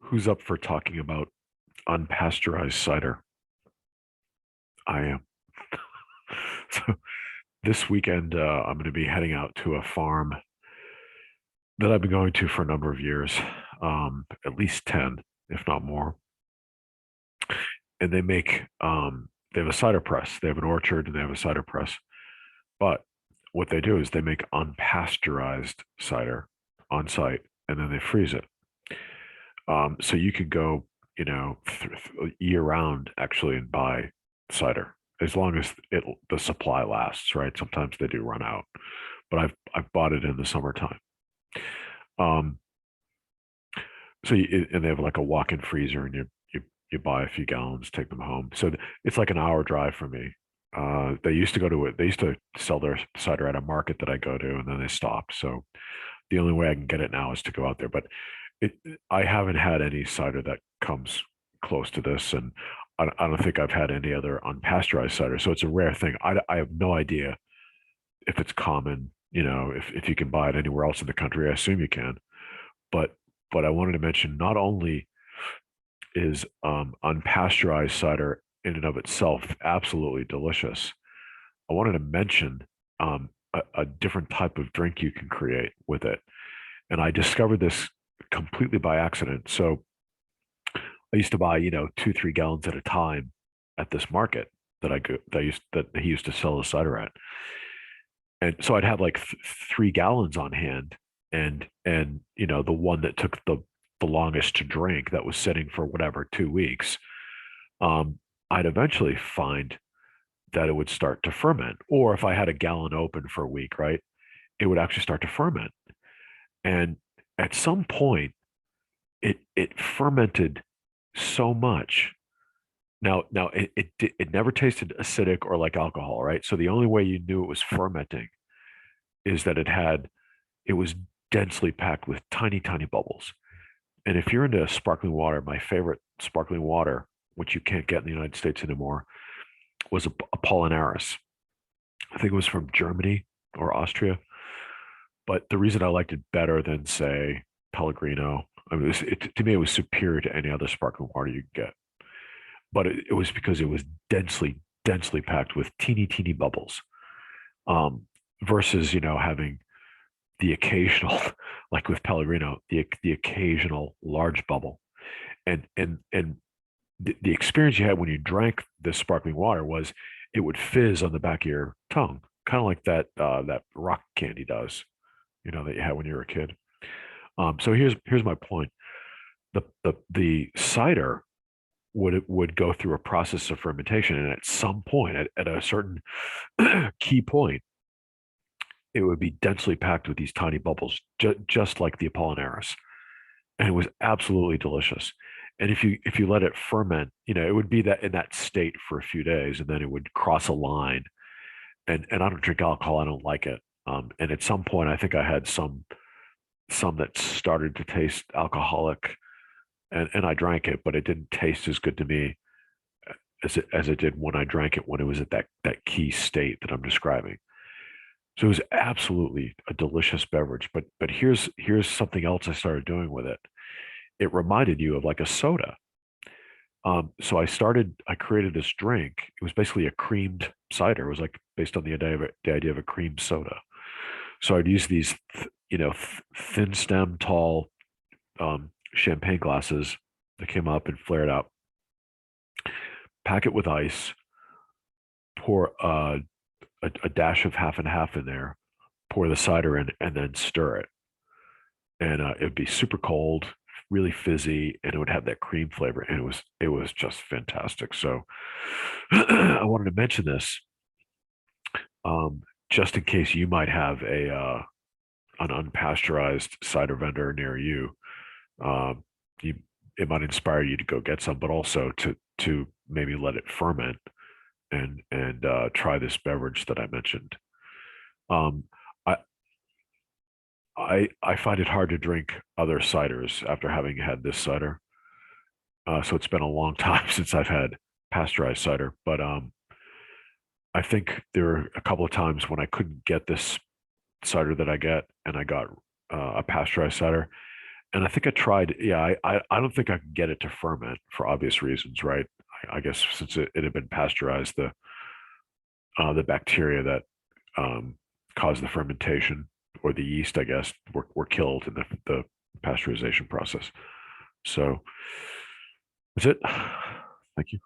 Who's up for talking about unpasteurized cider? I am. So this weekend, I'm going to be heading out to a farm that I've been going to for a number of years, at least 10, if not more. And they have a cider press. They have an orchard and they have a cider press. But what they do is they make unpasteurized cider on site and then they freeze it. So you could go, year round actually and buy cider as long as the supply lasts, right? Sometimes they do run out, but I've bought it in the summertime. Um, and they have like a walk-in freezer, and you buy a few gallons, take them home. So it's like an hour drive for me. They used to go to it. They used to sell their cider at a market that I go to, and then they stopped. So the only way I can get it now is to go out there. But it, I haven't had any cider that comes close to this, and I don't think I've had any other unpasteurized cider. So it's a rare thing. I have no idea if it's common. If you can buy it anywhere else in the country. I assume you can. But I wanted to mention not only is unpasteurized cider in and of itself absolutely delicious. I wanted to mention a different type of drink you can create with it. And I discovered this completely by accident. So I used to buy, 2, 3 gallons at a time at this market that he used to sell the cider at. And so I'd have like 3 gallons on hand, and the one that took the longest to drink that was sitting for whatever 2 weeks, I'd eventually find that it would start to ferment. Or if I had a gallon open for a week, right, it would actually start to ferment. And at some point, it fermented so much. Now it never tasted acidic or like alcohol, right? So the only way you knew it was fermenting is that it was densely packed with tiny, tiny bubbles. And if you're into sparkling water, my favorite sparkling water, which you can't get in the United States anymore, was a Apollinaris. I think it was from Germany or Austria. But the reason I liked it better than, say, Pellegrino, I mean, to me, it was superior to any other sparkling water you could get. But it was because it was densely, densely packed with teeny, teeny bubbles, um, versus, having the occasional, like with Pellegrino, the occasional large bubble. And the experience you had when you drank this sparkling water was it would fizz on the back of your tongue, kind of like that rock candy does, that you had when you were a kid. So here's my point. The cider would go through a process of fermentation, and at some point, at a certain key point, it would be densely packed with these tiny bubbles, just like the Apollinaris, and it was absolutely delicious. And if you let it ferment, it would be that in that state for a few days, and then it would cross a line. And I don't drink alcohol; I don't like it. And at some point, I think I had some that started to taste alcoholic, and I drank it, but it didn't taste as good to me as it did when I drank it when it was at that key state that I'm describing. So it was absolutely a delicious beverage. But here's something else I started doing with it. It reminded you of like a soda. So I created this drink. It was basically a creamed cider. It was like based on the idea of a cream soda. So I'd use these, thin stem, tall champagne glasses that came up and flared up, pack it with ice, pour a dash of half and half in there, pour the cider in, and then stir it. And it would be super cold, really fizzy, and it would have that cream flavor. And it was just fantastic. So I wanted to mention this, just in case you might have an unpasteurized cider vendor near you. Um, you it might inspire you to go get some, but also to maybe let it ferment and try this beverage that I mentioned. Um, I I find it hard to drink other ciders after having had this cider. So it's been a long time since I've had pasteurized cider, but I think there were a couple of times when I couldn't get this cider that I get, and I got a pasteurized cider, And I think I tried. Yeah, I don't think I can get it to ferment for obvious reasons, right? I guess since it had been pasteurized, the bacteria that um, cause the fermentation, or the yeast, I guess, were killed in the pasteurization process. So that's it. Thank you.